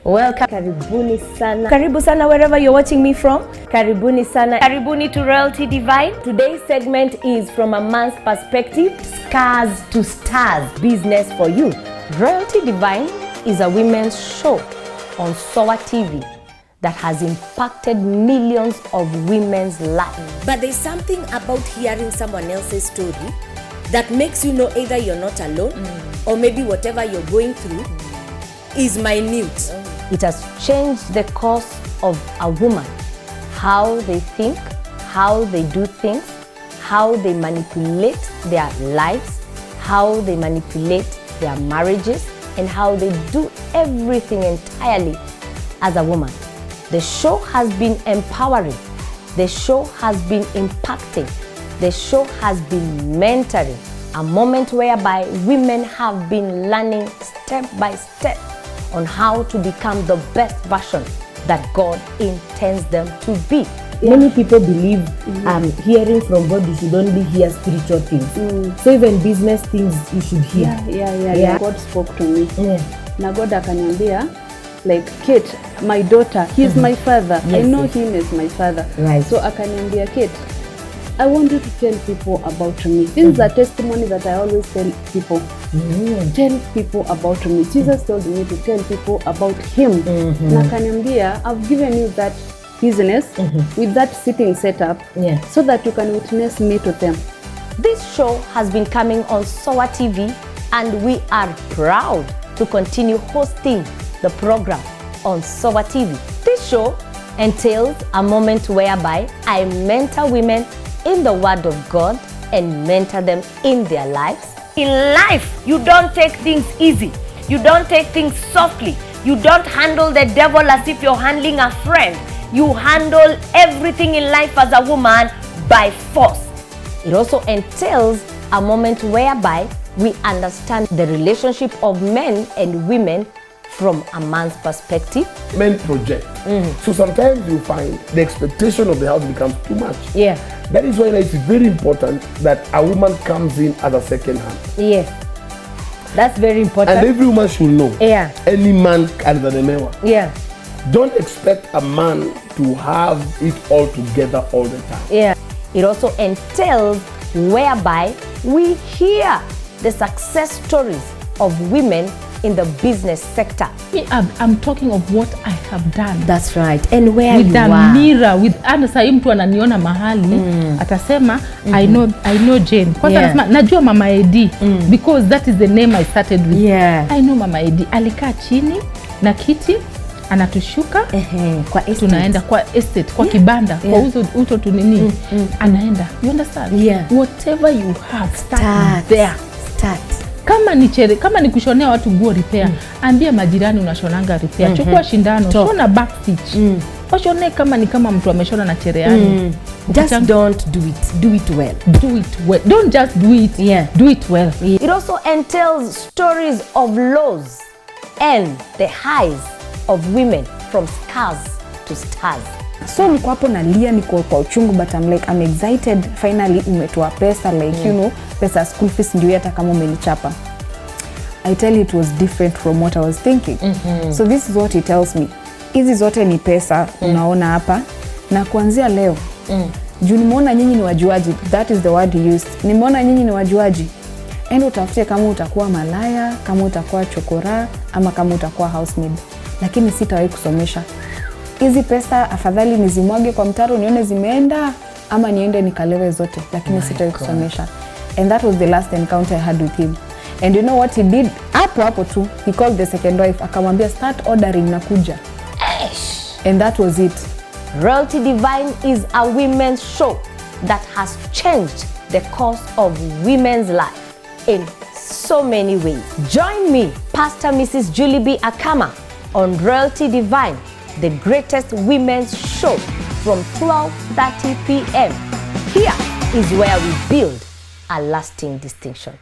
Welcome. Karibuni sana. Karibu sana wherever you're watching me from. Karibuni sana. Karibuni to Royalty Divine. Today's segment is from a man's perspective, scars to stars, business for you. Royalty Divine is a women's show on SOA TV that has impacted millions of women's lives. But there's something about hearing someone else's story that makes you know either you're not alone or maybe whatever you're going through is minute. It has changed the course of a woman, how they think, how they do things, how they manipulate their lives, how they manipulate their marriages, and how they do everything entirely as a woman. The show has been empowering. The show has been impacting. The show has been mentoring. A moment whereby women have been learning step by step on how to become the best version that God intends them to be. Many people believe hearing from God, you should only hear spiritual things. So even business things you should hear. Yeah. God spoke to me. Na God akaniambia, like, Kate, my daughter, he's my father. Yes, I know him as my father. Right. So akaniambia, Kate, I want you to tell people about me. This is a testimony that I always tell people. Tell people about me. Jesus told me to tell people about him. Na akaniambia, I've given you that business with that sitting setup so that you can witness me to them. This show has been coming on SOA TV, and we are proud to continue hosting the program on SOA TV. This show entails a moment whereby I mentor women in the Word of God and mentor them in their lives. In life, you don't take things easy. You don't take things softly. You don't handle the devil as if you're handling a friend. You handle everything in life as a woman by force. It also entails a moment whereby we understand the relationship of men and women from a man's perspective. Men project. So sometimes you find the expectation of the house becomes too much. Yeah. That is why it's very important that a woman comes in as a second hand. Yes. That's very important. And every woman should know. Yeah. Any man can be the Yeah. Don't expect a man to have it all together all the time. Yeah. It also entails whereby we hear the success stories of women in the business sector. I'm talking of what I have done. That's right. And where with you the are. mirror, with sasa hii mtu ananiona mahali atasema I know Jane. Kwanza anasema najua Mama Edi because that is the name I started with. Yeah. I know Mama Edi. Alikaa chini na kiti anatushuka kwa estate. Tunaenda kwa estate, kwa kibanda, kwa uto tunini. Anaenda. You understand? Yeah. Whatever you have, start there. Start. Kama ni kushonea watu nguo repair, ambia majirani unashonanga repair. Chukua shindano, shona back stitch. Washone kama ni kama mtu ameshona na cherehani. Just don't do it. Do it well. Do it well. Don't just do it. Yeah. Do it well. It also entails stories of lows and the highs of women from scars to stars. So niko hapo nalia, niko kwa uchungu, but I'm excited. Finally umetoa pesa, like you know, pesa school fees ndio hata kama umenichapa. I tell you it was different from what I was thinking. So this is what he tells me. Hizi zote ni pesa unaona hapa, na kuanzia leo juu nimeona nyinyi ni wajuaji. That is the word he used. Nimeona nyinyi ni wajuaji. Endo utafutie kama utakuwa malaya, kama utakuwa chokora, ama kama utakuwa housemaid. Lakini sitawahi kusomesha. Hizi pesa afadhali nizimwage kwa mtaro nione zimeenda, ama niende nikalewe zote, lakini sitawahi kusomesha. And that was the last encounter I had with him. And you know what he did? Hapo tu, he called the second wife, akamwambia start ordering nakuja. And that was it. Royalty Divine is a women's show that has changed the course of women's life in so many ways. Join me, Pastor Mrs. Julie B. Akama, on Royalty Divine, the greatest women's show from 12:30 p.m. Here is where we build a lasting distinction.